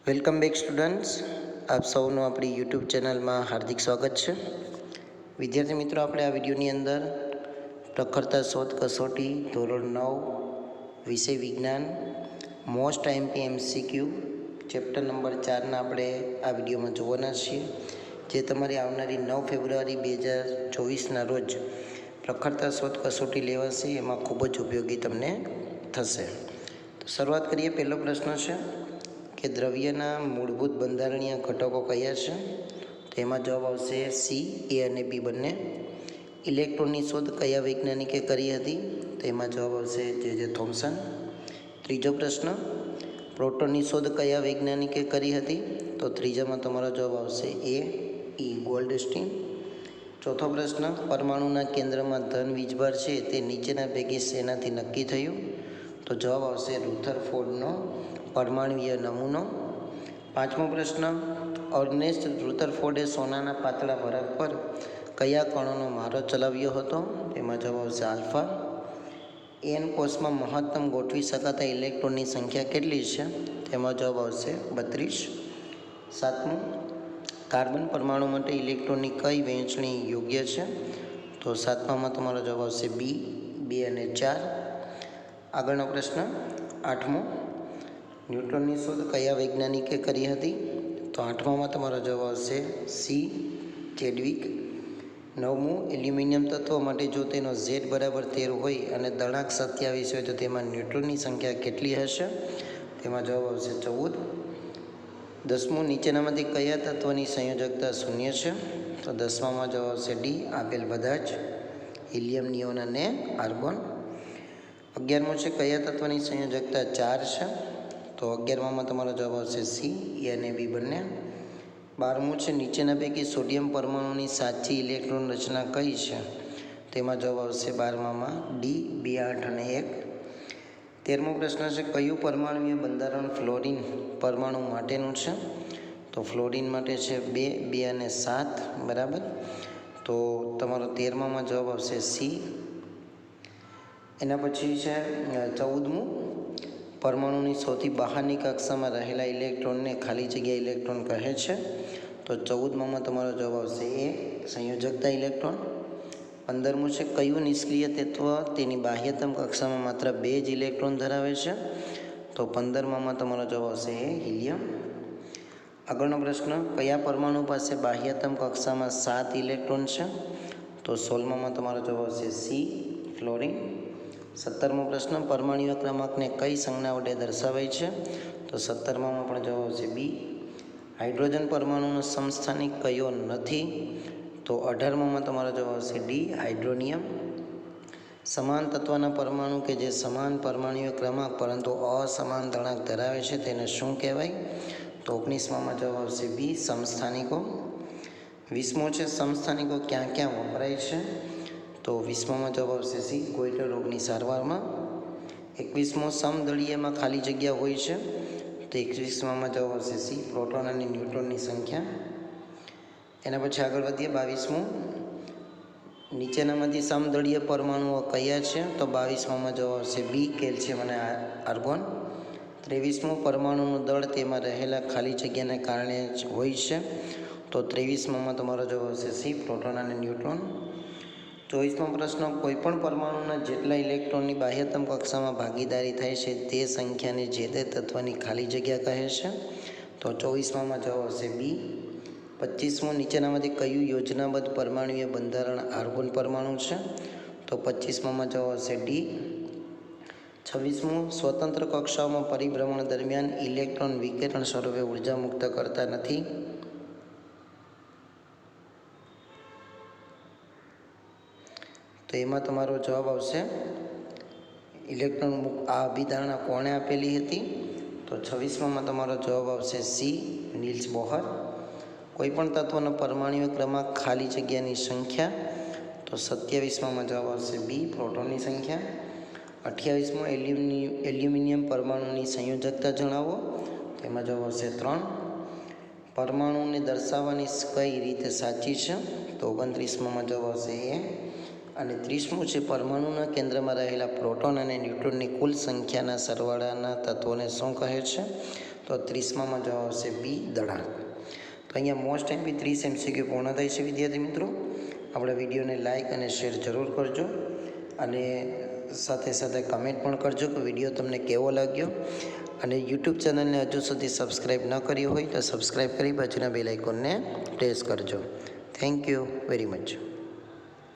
Welcome back students, આપ સૌનું આપણી યુટ્યુબ ચેનલમાં હાર્દિક સ્વાગત છે. વિદ્યાર્થી મિત્રો, આપણે આ વિડીયોની અંદર પ્રખરતા શોધ કસોટી ધોરણ 9 વિષય વિજ્ઞાન most IMP MCQ chapter number 4ના આપણે આ વિડીયોમાં જોવાના છીએ, જે તમારી આવનારી 9 ફેબ્રુઆરી 2024ના રોજ પ્રખરતા શોધ કસોટી લેવાશે. એમાં ખૂબ જ ઉપયોગી તમને થશે. તો શરૂઆત કરીએ. પહેલો પ્રશ્ન છે કે દ્રવ્યના મૂળભૂત બંધારણીય ઘટકો કયા છે? તો એમાં જવાબ આવશે સી, એ અને બી બંને. ઇલેક્ટ્રોનની શોધ કયા વૈજ્ઞાનિકે કરી હતી? તો એમાં જવાબ આવશે જે થોમ્સન. ત્રીજો પ્રશ્ન, પ્રોટોનની શોધ કયા વૈજ્ઞાનિકે કરી હતી? તો ત્રીજામાં તમારો જવાબ આવશે એ ગોલ્ડસ્ટીન. ચોથો પ્રશ્ન, પરમાણુના કેન્દ્રમાં ધન વીજભાર છે તે નીચેના પૈકી શેનાથી નક્કી થયું? તો જવાબ આવશે રુથરફોર્ડનો પરમાણુય નમૂનો. પાંચમો પ્રશ્ન, અર્નેસ્ટ રુથરફોર્ડે સોનાના પાતળા વરખ પર કયા કણોનો મારો ચલાવ્યો હતો? એમાં જવાબ આવશે આલ્ફા. એન કોષમાં મહત્તમ ગોઠવી શકાતા ઇલેક્ટ્રોનની સંખ્યા કેટલી છે? તેમાં જવાબ આવશે 32. સાતમું, કાર્બન પરમાણુ માટે ઇલેક્ટ્રોનની કઈ વહેંચણી યોગ્ય છે? તો સાતમામાં તમારો જવાબ આવશે બી, 2 અને 4. આગળનો પ્રશ્ન, આઠમો, ન્યુટ્રોનની શોધ કયા વૈજ્ઞાનિકે કરી હતી? તો આઠમામાં તમારો જવાબ આવશે સી, ચેડવિક. નવમું, એલ્યુમિનિયમ તત્વ માટે જો તેનો Z બરાબર 13 હોય અને દળાંક 27 હોય તો તેમાં ન્યુટ્રોનની સંખ્યા કેટલી હશે? તેમાં જવાબ આવશે 14. દસમું, નીચેનામાંથી કયા તત્વની સંયોજકતા શૂન્ય છે? તો દસમામાં જવાબ આવશે ડી, આપેલ બધા જ, હિલિયમ, નિયોન અને આર્ગોન. 11મું છે કયા તત્વની સંયોજકતા 4 છે? તો 11મામાં તમારો જવાબ આવશે સી, એ અને બી બંને. 12મું છે નીચેના પૈકી સોડિયમ પરમાણુની સાચી ઇલેક્ટ્રોન રચના કઈ છે? તેમાં જવાબ આવશે 12મામાં ડી, 2, 8 અને 1. 13મો પ્રશ્ન છે કયું પરમાણુય બંધારણ ફ્લોરિન પરમાણુ માટેનું છે? તો ફ્લોરિન માટે છે 2, 2 અને 7, બરાબર. તો તમારો 13મામાં જવાબ આવશે સી. એના પછી છે 14મું, પરમાણુની સૌથી બહારની કક્ષામાં રહેલા ઇલેક્ટ્રોનને ખાલી જગ્યા ઇલેક્ટ્રોન કહે છે? તો 14મામાં તમારો જવાબ આવશે એ, સંયોજકતા ઇલેક્ટ્રોન. 15મું છે કયું નિષ્ક્રિય તત્વ તેની બાહ્યતમ કક્ષામાં માત્ર 2 જ ઇલેક્ટ્રોન ધરાવે છે? તો 15મામાં તમારો જવાબ આવશે એ, હિલિયમ. આગળનો પ્રશ્ન, કયા પરમાણુ પાસે બાહ્યતમ કક્ષામાં 7 ઇલેક્ટ્રોન છે? તો 16મામાં તમારો જવાબ આવશે સી, ફ્લોરિન. 17મો પ્રશ્ન, પરમાણુય ક્રમાંકને કઈ સંજ્ઞા વડે દર્શાવાય છે? તો 17મામાં પણ જવાબ આવશે બી. હાઇડ્રોજન પરમાણુનો સમસ્થાનિક કયો નથી? તો 18મામાં તમારો જવાબ આવશે ડી, હાઇડ્રોનિયમ. સમાન તત્વના પરમાણુ કે જે સમાન પરમાણુય ક્રમાંક પરંતુ અસમાન દળાંક ધરાવે છે તેને શું કહેવાય? તો 19મામાં જવાબ આવશે બી, સમસ્થાનિકો. 20મો છે સમસ્થાનિકો ક્યાં ક્યાં વપરાય છે? તો 20મામાં જવાબ આવશે સી, ગોઈટર રોગની સારવારમાં. 21મો, સમદળીયમાં ખાલી જગ્યા હોય છે? તો 21મામાં જવાબ આવશે સી, પ્રોટોન અને ન્યુટ્રોનની સંખ્યા. એના પછી આગળ વધીએ. 22મું, નીચેનામાંથી સમદળીય પરમાણુઓ કયા છે? તો 22મામાં જવાબ આવશે બી, કેલ્શિયમ અને આર્ગોન. 23મું, પરમાણુનું દળ તેમાં રહેલા ખાલી જગ્યાને કારણે જ હોય છે? તો 23મામાં તમારો જવાબ આવશે સી, પ્રોટોન અને ન્યુટ્રોન. 24મો પ્રશ્ન, કોઈપણ પરમાણુના જેટલા ઇલેક્ટ્રોનની બાહ્યતમ કક્ષામાં ભાગીદારી થાય છે તે સંખ્યાને જે તે તત્વની ખાલી જગ્યા કહે છે? તો 24મામાં જવાબ આવશે બી. 25મો, નીચેનામાંથી કયું યોજનાબદ્ધ પરમાણુય બંધારણ આર્ગોન પરમાણુ છે? તો 25મામાં જવાબ આવશે ડી. 26મું, સ્વતંત્ર કક્ષાઓમાં પરિભ્રમણ દરમિયાન ઇલેક્ટ્રોન વિકિરણ સ્વરૂપે ઉર્જા મુક્ત કરતા નથી? તો એમાં તમારો જવાબ આવશે ઇલેક્ટ્રોન આ અભિધારણા કોણે આપેલી હતી? તો 26મામાં તમારો જવાબ આવશે સી, નીલ્સ બોહર. કોઈપણ તત્વનો પરમાણુય ક્રમાંક ખાલી જગ્યાની સંખ્યા? તો 27મામાં જવાબ આવશે બી, પ્રોટોનની સંખ્યા. 28મો, એલ્યુમિનિયમ પરમાણુની સંયોજકતા જણાવો? તેમાં જવાબ આવશે 3. પરમાણુને દર્શાવવાની કઈ રીતે સાચી છે? તો 29મામાં જવાબ આવશે એ. અને 30મું છે પરમાણુના કેન્દ્રમાં રહેલા પ્રોટોન અને ન્યુટ્રોનની કુલ સંખ્યાના સરવાળાના તત્વોને શું કહે છે? તો તો 30માં જવાબ આવશે બી દડાણ. તો અહીંયા મોસ્ટ એમપી 30 MCQ પૂર્ણ થાય છે વિદ્યાર્થી મિત્રો. આપણા વિડીયોને લાઇક અને શેર જરૂર કરજો અને સાથે સાથે કમેન્ટ પણ કરજો કે વિડીયો તમને કેવો લાગ્યો. અને યુટ્યુબ ચેનલને હજુ સુધી સબસ્ક્રાઈબ ન કરી હોય તો સબસ્ક્રાઈબ કરી બાજુના બેલ આઇકોનને પ્રેસ કરજો. Thank you very much.